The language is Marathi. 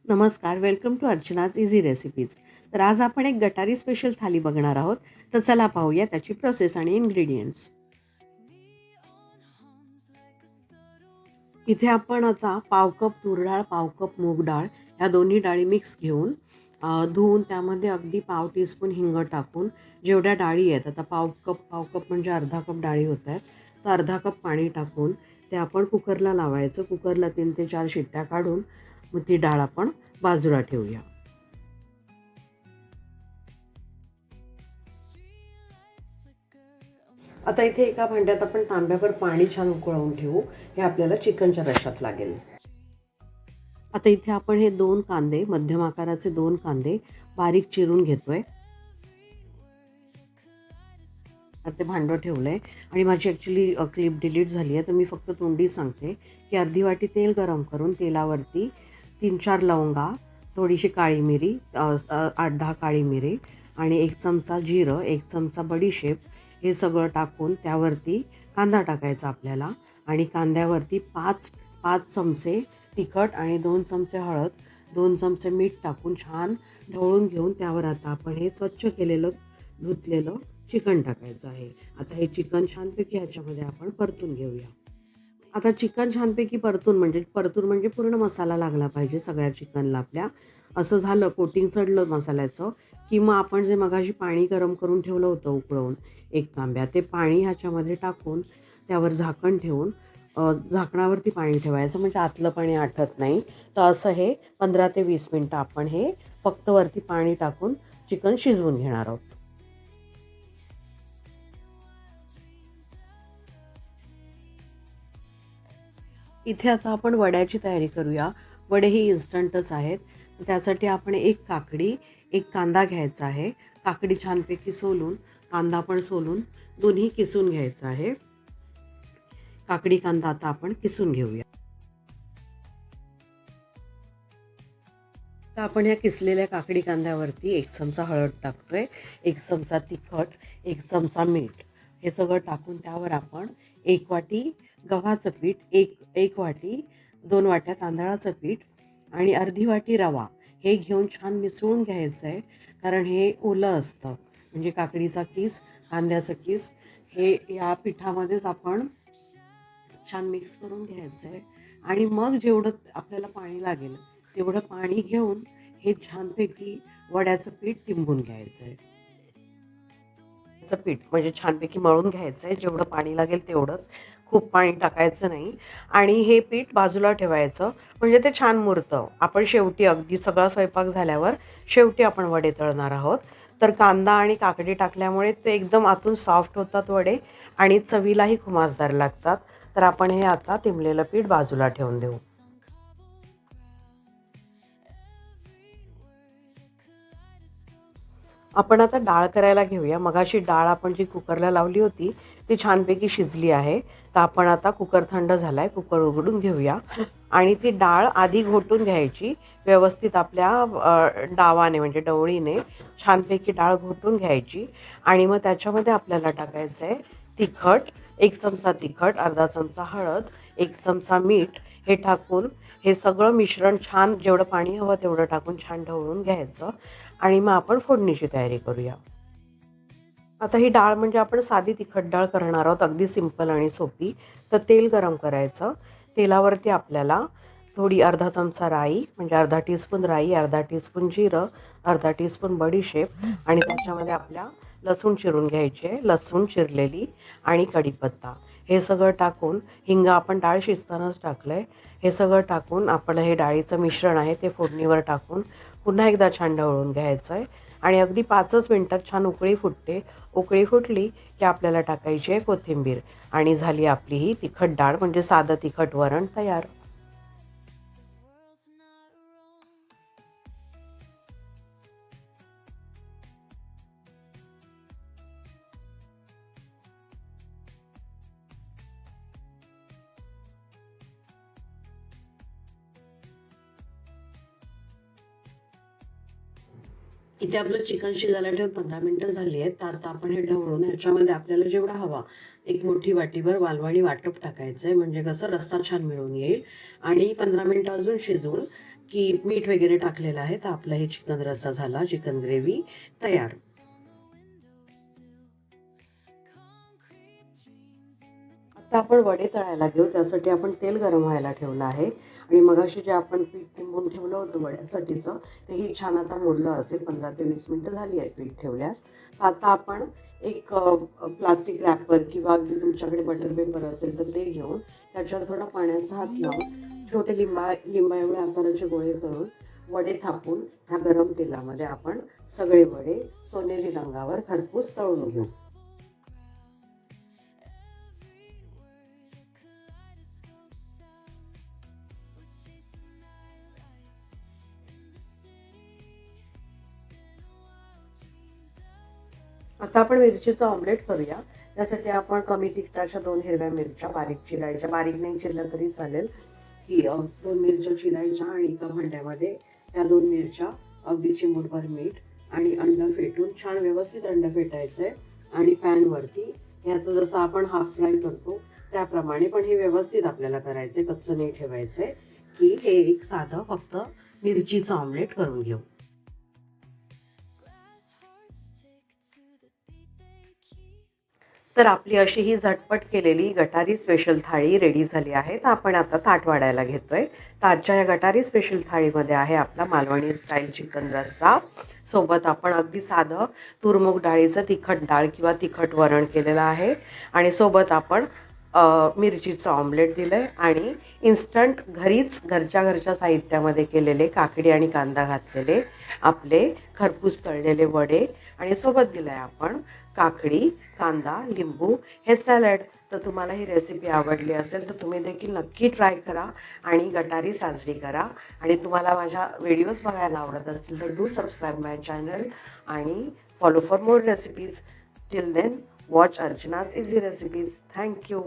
नमस्कार, वेलकम टू अर्चनाज इझी रेसिपीज. तर आज आपण एक गटारी स्पेशल थाली बघणार आहोत. तर चला पाहूया त्याची प्रोसेस आणि इन्ग्रेडियंट्स. इथे आपण आता पाव कप तूर डाळ, पाव कप मूग डाळ या दोन्ही डाळी मिक्स घेऊन धुवून त्यामध्ये अगदी पाव टीस्पून हिंग टाकून जेवढ्या डाळी आहेत, आता पाव कप म्हणजे अर्धा कप डाळी होत आहेत, तर अर्धा कप पाणी टाकून ते आपण कुकरला लावायचं. कुकरला 3 ते 4 शिट्ट्या काढून मग ती डाळ आपण बाजूला ठेवूया. आता इथे एका भांड्यात आपण तांब्यावर पाणी छान उकळवून ठेवू. हे आपल्याला चिकनच्या रश्श्यात लागेल. आता इथे आपण हे 2 कांदे, मध्यम आकाराचे 2 कांदे बारीक चिरून घेतोय. तर ते भांडं ठेवलंय आणि माझी ॲक्च्युली क्लिप डिलीट झाली आहे, तर मी फक्त तोंडी सांगते की अर्धी वाटी तेल गरम करून तेलावरती 3-4 लवंगा, थोडीशी काळी मिरी, 8-10 काळी मिरी आणि 1 चमचा जिरं, 1 चमचा बडीशेप हे सगळं टाकून त्यावरती कांदा टाकायचा आपल्याला आणि कांद्यावरती 5 चमचे तिखट आणि 2 चमचे हळद, 2 चमचे मीठ टाकून छान ढवळून घेऊन त्यावर आता आपण हे स्वच्छ केलेलं धुतलेलं चिकन टाकायचं आहे. आता हे चिकन छानपैकी ह्याच्यामध्ये आपण परतून घेऊया. आता चिकन छानपैकी परतून म्हणजे पूर्ण मसाला लागला पाहिजे सगळ्या चिकनला आपल्या. असं झालं, कोटिंग चढलं मसाल्याचं, की मग आपण जे मगाशी पाणी गरम करून ठेवलं होतं उकळवून एक तांब्या, ते पाणी ह्याच्यामध्ये टाकून त्यावर झाकण ठेवून झाकणावरती पाणी ठेवायचं म्हणजे आतलं पाणी आटत नाही. तर असं हे 15 ते 20 मिनटं आपण हे फक्त वरती पाणी टाकून चिकन शिजवून घेणार आहोत. इथे आता आपण वड्याची तयारी करूया. वडे ही इन्स्टंटच आहेत. तर त्यासाठी आपण एक काकडी, एक कांदा घ्यायचा आहे. काकडी छानपैकी सोलून, कांदा पण सोलून दोन्ही किसून घ्यायचं आहे. काकडी कांदा आता आपण किसून घेऊया. तर आपण या किसलेल्या काकडी कांद्यावरती 1 चमचा हळद टाकतोय, 1 चमचा तिखट, 1 चमचा मीठ हे सगळं टाकून त्यावर आपण 1 वाटी गव्हाचं पीठ, एक वाटी 2 वाट्या तांदळाचं पीठ आणि अर्धी वाटी रवा हे घेऊन छान मिसळून घ्यायचं आहे. कारण हे ओलं असतं, म्हणजे काकडीचा किस, कांद्याचं किस हे या पिठामध्येच आपण छान मिक्स करून घ्यायचं आहे. आणि मग जेवढं आपल्याला पाणी लागेल तेवढं पाणी घेऊन हे छानपैकी वड्याचं पीठ तिंबून घ्यायचं आहे. त्याचं पीठ म्हणजे छानपैकी मळून घ्यायचं आहे. जेवढं पाणी लागेल तेवढंच, खूप पाणी टाकायचं नाही. आणि हे पीठ बाजूला ठेवायचं म्हणजे ते छान मुरतं. आपण शेवटी अगदी सगळा स्वयंपाक झाल्यावर शेवटी आपण वडे तळणार आहोत. तर कांदा आणि काकडी टाकल्यामुळे ते एकदम आतून सॉफ्ट होतात वडे आणि चवीलाही खुमासदार लागतात. तर आपण हे आता तिंबलेलं पीठ बाजूला ठेवून देऊ. आपण आता डाळ करायला घेऊया. मगाशी डाळ आपण जी कुकरला लावली होती ती छानपैकी शिजली आहे. तर आपण आता कुकर थंड झाला आहे, कुकर उघडून घेऊया आणि ती डाळ आधी घोटून घ्यायची. व्यवस्थित आपल्या डावाने म्हणजे डवळीने छानपैकी डाळ घोटून घ्यायची आणि मग त्याच्यामध्ये आपल्याला टाकायचं आहे तिखट, 1 चमचा तिखट, अर्धा चमचा हळद, 1 चमचा मीठ हे टाकून हे सगळं मिश्रण छान जेवढं पाणी हवं तेवढं टाकून छान ढवळून घ्यायचं आणि मग आपण फोडणीची तयारी करूया. आता ही डाळ म्हणजे आपण साधी तिखट डाळ करणार आहोत, अगदी सिंपल आणि सोपी. तर तेल गरम करायचं. तेलावरती आपल्याला थोडी अर्धा चमचा राई म्हणजे अर्धा टीस्पून राई, अर्धा टीस्पून जिरं, अर्धा टीस्पून बडीशेप आणि त्याच्यामध्ये आपल्या लसूण चिरून घ्यायची आहे, लसूण चिरलेली आणि कढीपत्ता हे सगळं टाकून, हिंग आपण डाळ शिजतानाच टाकलं आहे, हे सगळं टाकून आपण हे डाळीचं मिश्रण आहे ते फोडणीवर टाकून पुन्हा एकदा छान ढवळून घ्यायचं आहे आणि अगदी 5च मिनटात छान उकळी फुटते. उकळी फुटली की आपल्याला टाकायची आहे कोथिंबीर आणि झाली आपली ही तिखट डाळ म्हणजे साधं तिखट वरण तयार. इथे आपलं चिकन शिजायला ठेवून 15 मिनिटं झाली आहेत. तर आता आपण हे ढवळून ह्याच्यामध्ये आपल्याला जेवढा हवा एक मोठी वाटीभर वालवाडी वाटप टाकायचं आहे, म्हणजे कसं रस्सा छान मिळून येईल. आणि 15 मिनिटं अजून शिजवून की मीठ वगैरे टाकलेलं आहे. तर आपला हे चिकन रस्सा झाला, चिकन ग्रेव्ही तयार. आता आपण वडे तळायला घेऊ. त्यासाठी आपण तेल गरम व्हायला ठेवलं आहे आणि मगाशी जे आपण पीठ तिंबून ठेवलं होतं वड्यासाठीचं, तेही छान आता मुरलं असेल. 15 ते 20 मिनिटं झाली आहेत पीठ ठेवल्यास. तर आता आपण एक प्लास्टिक रॅपर किंवा अगदी तुमच्याकडे बटर पेपर असेल तर ते घेऊन त्याच्यावर थोडा पाण्याचा हात लावून छोटे लिंबा एवढ्या आकाराचे गोळे करून वडे थापून ह्या गरम तेलामध्ये आपण सगळे वडे सोनेरी रंगावर खरपूस तळून घेऊ. आता आपण मिरचीचं ऑमलेट करूया. त्यासाठी आपण कमी तिखटाच्या 2 हिरव्या मिरच्या बारीक चिरायच्या. बारीक नाही चिरल्या तरी चालेल. की 2 मिरच्या चिरायच्या आणि एका भांड्यामध्ये या 2 मिरच्या, अगदी चिमूटभर मीठ आणि अंड फेटून छान व्यवस्थित अंड फेटायचं आहे आणि पॅनवरती याचं जसं आपण हाफ फ्राय करतो त्याप्रमाणे, पण हे व्यवस्थित आपल्याला करायचं आहे, कच्चं नाही ठेवायचं आहे. की हे एक साधं फक्त मिरचीचं ऑमलेट करून घेऊ. तर आपली अशी ही झटपट केलेली गटारी स्पेशल थाळी रेडी झाली आहे. तर आपण आता ताट वाढायला घेतोय. तर आजच्या या गटारी स्पेशल थाळीमध्ये आहे आपला मालवणी स्टाईल चिकन रस्सा. सोबत आपण अगदी साधं तुरमुग डाळीचं तिखट डाळ किंवा तिखट वरण केलेलं आहे आणि सोबत आपण मिरचीचं ऑमलेट दिलं आहे आणि इन्स्टंट घरीच घरच्या साहित्यामध्ये केलेले काकडी आणि कांदा घातलेले आपले खरपूस तळलेले वडे आणि सोबत दिलं आहे आपण काकडी, कांदा, लिंबू हे सॅलड. तर तुम्हाला ही रेसिपी आवडली असेल तर तुम्ही देखील नक्की ट्राय करा आणि गटारी साजरी करा. आणि तुम्हाला माझ्या व्हिडिओज बघायला आवडत असतील तर डू सबस्क्राईब माय चॅनल आणि follow for more recipes. Till then watch Archana's easy recipes. Thank you.